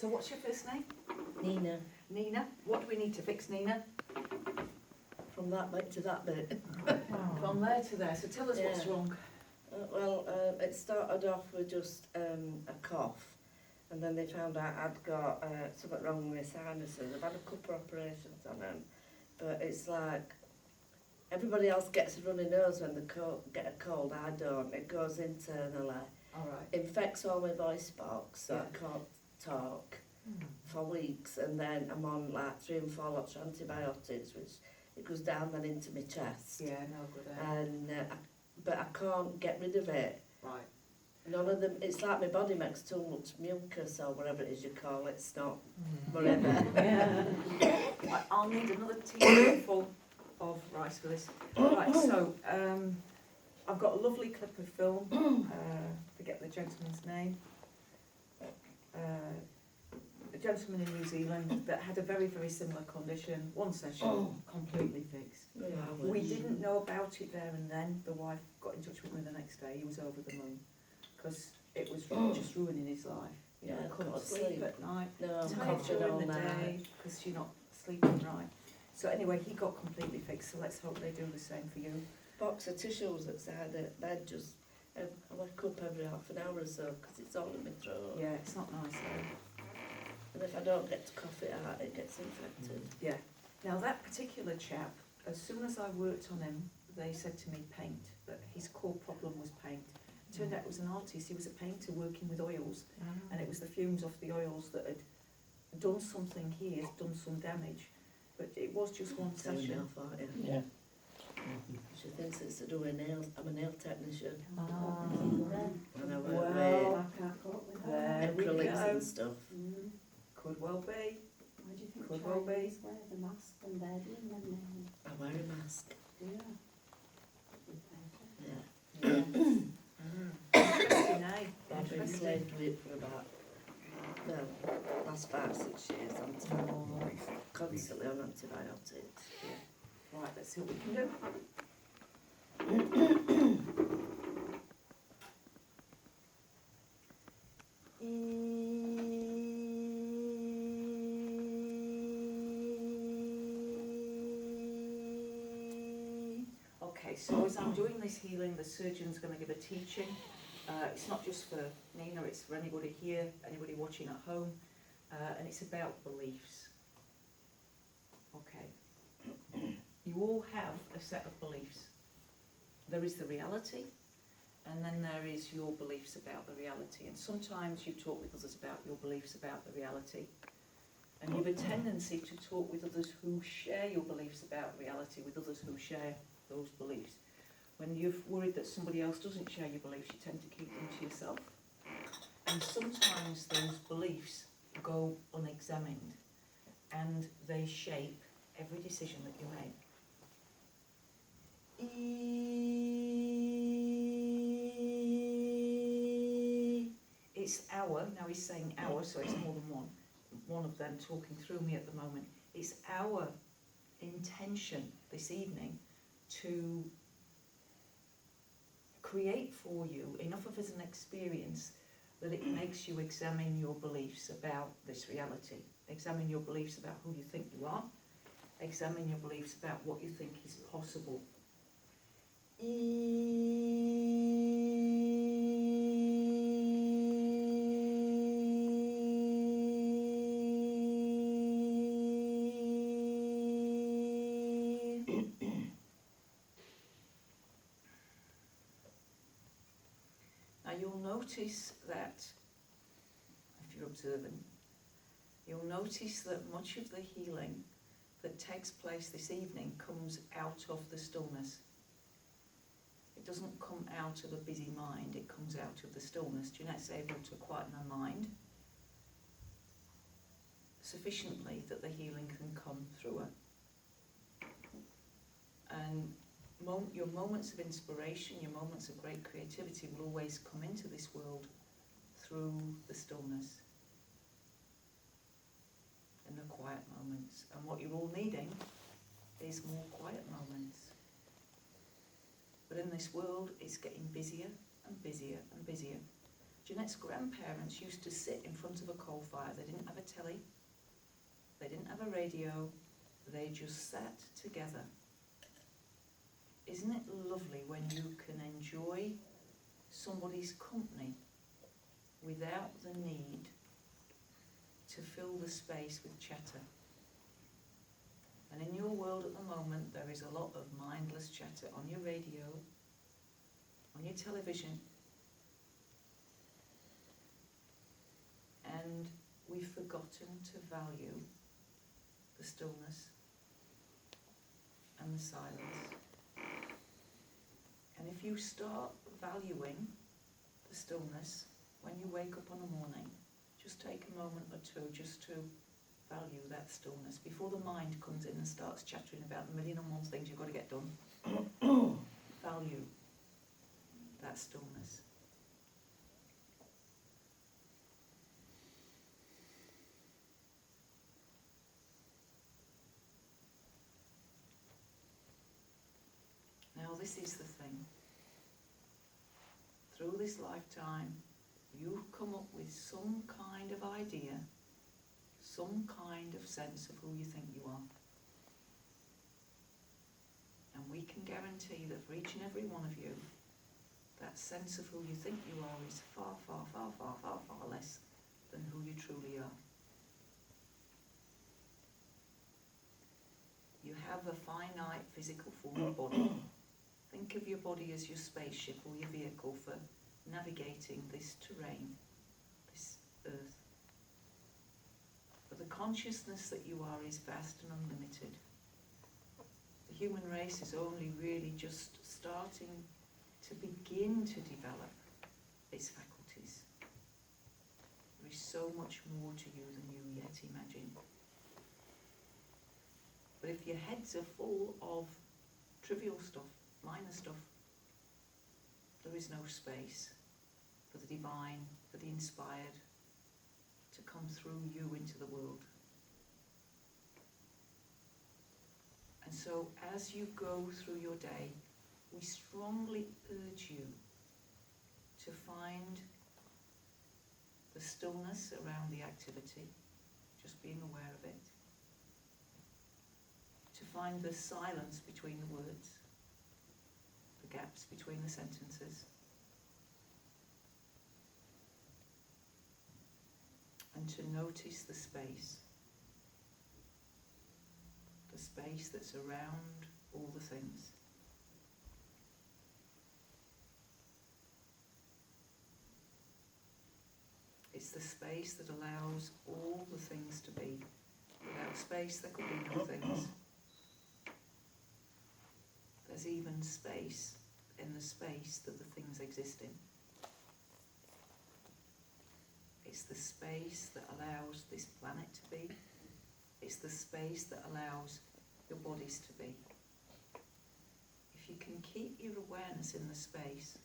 So what's your first name? Nina, Nina. What do we need to fix, Nina? from that bit to that bit. From there to there. So tell us what's Yeah. wrong. It started off with just a cough, and then they found out I'd got something wrong with my sinuses. I've had a couple of operations on them, but it's like everybody else gets a runny nose when they get a cold. I don't. It goes internally, All right. infects all my voice box, so Yeah. I can't talk for weeks, and then I'm on like 3 and 4 lots of antibiotics, which it goes down then into my chest. Yeah, no good. And but I can't get rid of it. Right. None of them. It's like my body makes too much mucus or whatever it is you call it. It's not whatever. Right, I'll need another teaspoonful of rice for this. Right, so I've got a lovely clip of film. Forget the gentleman's name. A gentleman in New Zealand that had a very, very similar condition. One session, completely fixed. Yeah, I We wish. didn't know about it there and then. The wife got in touch with me the next day. He was over the moon because it was just ruining his life. Yeah, I couldn't can't sleep sleep. at night. No, I'm Tired coughing during all the day night. because you're not sleeping right. So anyway, he got completely fixed. So let's hope they do the same for you. Box of tissues outside the bed. Just I wake up every half an hour or so because it's all in my throat. Yeah, it's not nice. And if I don't get to cough it out, it gets infected. Yeah. Now that particular chap, as soon as I worked on him, they said to me paint, that his core problem was paint. It turned out it was an artist. He was a painter working with oils, and it was the fumes off the oils that had done something here, done some damage. But it was just one Turn me session. off, aren't you? Yeah. She thinks it's to do with nails. I'm a nail technician. Ah. And I work Well, with there we acrylics go. and stuff. Could well be. Why do you think Could well be. Chinese wear the mask when they're doing their nails? I wear a mask. Yeah. Yeah. Interesting, eh? I've been Interesting. slaved with it for about, last 5-6 years. I'm constantly on antibiotics. Right, let's see what we can do. Okay, so as I'm doing this healing, the surgeon's going to give a teaching. It's not just for Nina, it's for anybody here, anybody watching at home, and it's about beliefs. Okay. You all have a set of beliefs. There is the reality, and then there is your beliefs about the reality. And sometimes you talk with others about your beliefs about the reality. And you have a tendency to talk with others who share your beliefs about reality, with others who share those beliefs. When you're worried that somebody else doesn't share your beliefs, you tend to keep them to yourself. And sometimes those beliefs go unexamined, and they shape every decision that you make. It's our, now he's saying our, so it's more than one of them talking through me at the moment. It's our intention this evening to create for you enough of as an experience that it makes you examine your beliefs about this reality. Examine your beliefs about who you think you are. Examine your beliefs about what you think is possible. Now you'll notice that, if you're observant, you'll notice that much of the healing that takes place this evening comes out of the stillness. It doesn't come out of a busy mind, it comes out of the stillness. Jeanette's able to quieten her mind sufficiently that the healing can come through her. And your moments of inspiration, your moments of great creativity will always come into this world through the stillness and the quiet moments. And what you're all needing is more quiet moments. But in this world, it's getting busier and busier and busier. Jeanette's grandparents used to sit in front of a coal fire. They didn't have a telly, they didn't have a radio, they just sat together. Isn't it lovely when you can enjoy somebody's company without the need to fill the space with chatter? And in your world at the moment, there is a lot of mindless chatter on your radio, on your television, and we've forgotten to value the stillness and the silence. And if you start valuing the stillness when you wake up in the morning, just take a moment or two just to value that stillness before the mind comes in and starts chattering about the million and one things you've got to get done. Value that stillness. Now this is the thing. Through this lifetime, you come up with some kind of idea, some kind of sense of who you think you are. And we can guarantee that for each and every one of you, that sense of who you think you are is far, far, far, far, far, far less than who you truly are. You have a finite physical form of body. Think of your body as your spaceship or your vehicle for navigating this terrain, this earth. But the consciousness that you are is vast and unlimited. The human race is only really just starting to begin to develop its faculties. There is so much more to you than you yet imagine. But if your heads are full of trivial stuff, minor stuff, there is no space for the divine, for the inspired to come through you into the world. And so as you go through your day, we strongly urge you to find the stillness around the activity, just being aware of it, to find the silence between the words, the gaps between the sentences, and to notice the space that's around all the things. It's the space that allows all the things to be. Without space, there could be no things. There's even space in the space that the things exist in. It's the space that allows this planet to be. It's the space that allows your bodies to be. If you can keep your awareness in the space,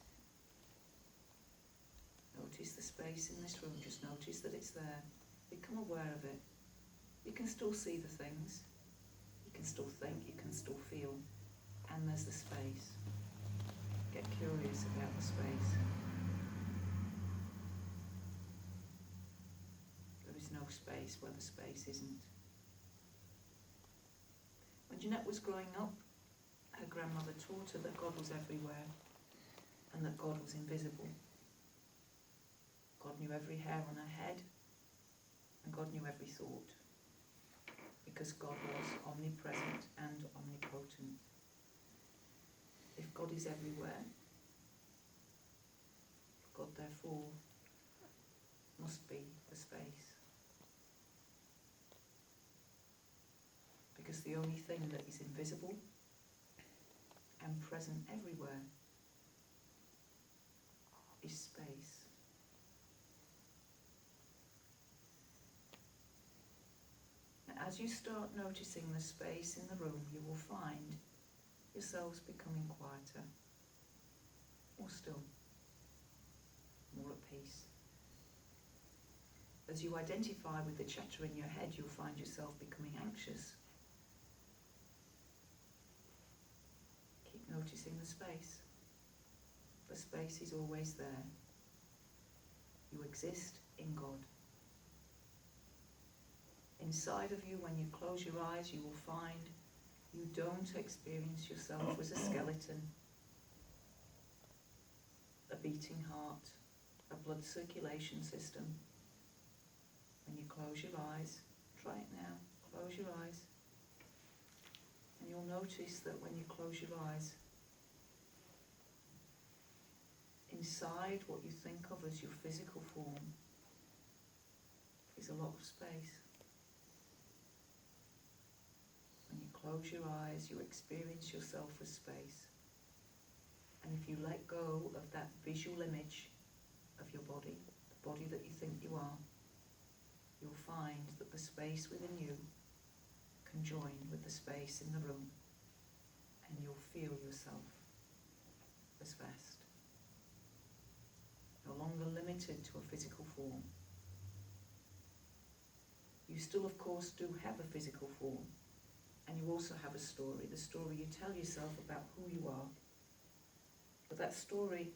notice the space in this room, just notice that it's there. Become aware of it. You can still see the things. You can still think, you can still feel. And there's the space. Get curious about the space. There is no space where the space isn't. When Jeanette was growing up, her grandmother taught her that God was everywhere and that God was invisible. God knew every hair on her head and God knew every thought, because God was omnipresent and omnipotent. If God is everywhere, God therefore must be the space. Because the only thing that is invisible and present everywhere is space. Now, as you start noticing the space in the room, you will find yourselves becoming quieter, more still, more at peace. As you identify with the chatter in your head, you'll find yourself becoming anxious. Keep noticing the space. The space is always there. You exist in God. Inside of you, when you close your eyes, you will find you don't experience yourself as a skeleton, a beating heart, a blood circulation system. When you close your eyes, try it now, close your eyes, and you'll notice that when you close your eyes, inside what you think of as your physical form is a lot of space. When you close your eyes, you experience yourself as space. And if you let go of that visual image of your body, the body that you think you are, you'll find that the space within you can join with the space in the room, and you'll feel yourself as vast. No longer limited to a physical form. You still, of course, do have a physical form, and you also have a story, the story you tell yourself about who you are. But that story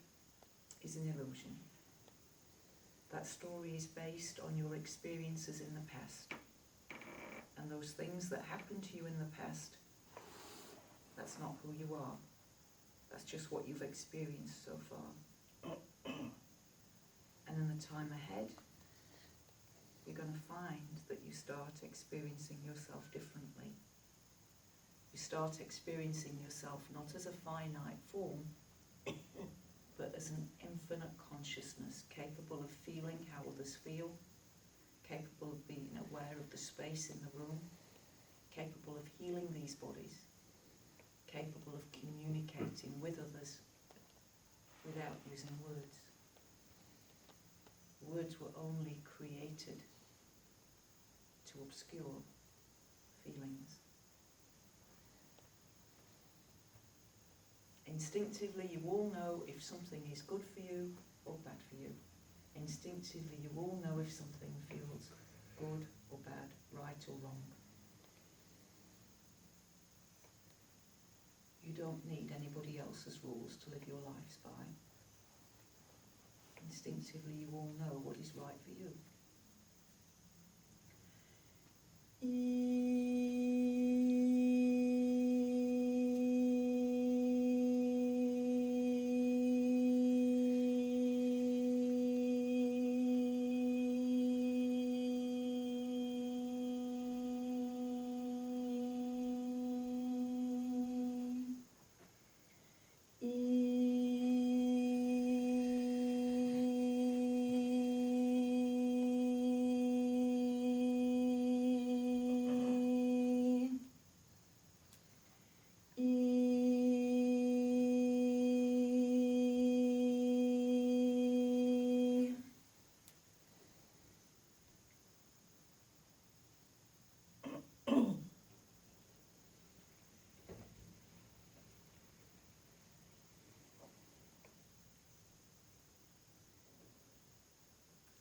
is an illusion. That story is based on your experiences in the past. And those things that happened to you in the past, that's not who you are. That's just what you've experienced so far. And in the time ahead, you're going to find that you start experiencing yourself differently. You start experiencing yourself not as a finite form, but as an infinite consciousness, capable of feeling how others feel, capable of being aware of the space in the room, capable of healing these bodies, capable of communicating with others without using words. Words were only created to obscure feelings. Instinctively, you all know if something is good for you or bad for you. Instinctively, you all know if something feels good or bad, right or wrong. You don't need anybody else's rules to live your lives by. Instinctively, you all know what is right for you.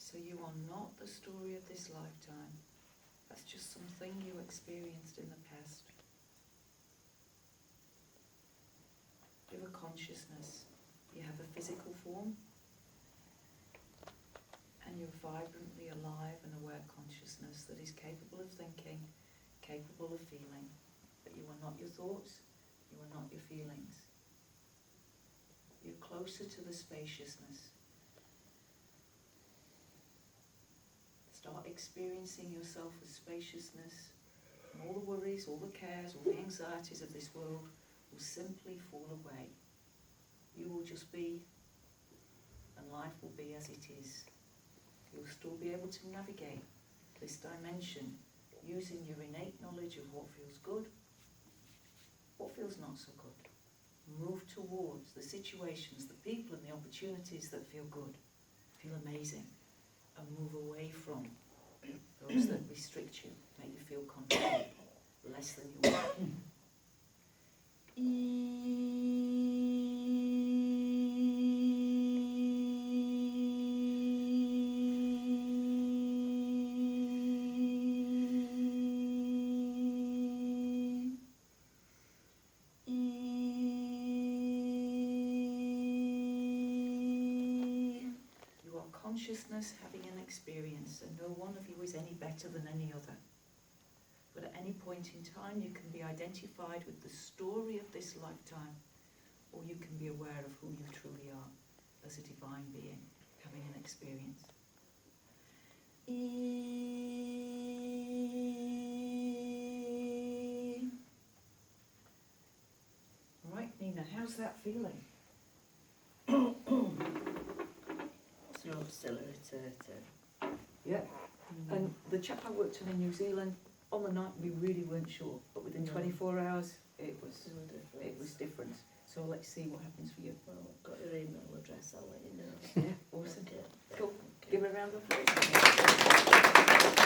So you are not the story of this lifetime. That's just something you experienced in the past. You have a consciousness. You have a physical form. And you're vibrantly alive and aware consciousness that is capable of thinking, capable of feeling. But you are not your thoughts. You are not your feelings. You're closer to the spaciousness. Start experiencing yourself as spaciousness, and all the worries, all the cares, all the anxieties of this world will simply fall away. You will just be, and life will be as it is. You'll still be able to navigate this dimension using your innate knowledge of what feels good, what feels not so good. Move towards the situations, the people and the opportunities that feel good, feel amazing. And move away from those that restrict you, make you feel controlled, less than you are. You are consciousness us having an experience, and no one of you is any better than any other. But at any point in time, you can be identified with the story of this lifetime, or you can be aware of who you truly are as a divine being having an experience. Right, Nina, how's that feeling? So I'm still irritated. Yeah. And the chap I worked on in New Zealand, on the night we really weren't sure, but within No. 24 hours it was No difference. different. So let's see what happens for you. Well, I've got your email address, I'll let you know. Yeah, awesome. Okay. Cool. Okay. Give her a round of applause.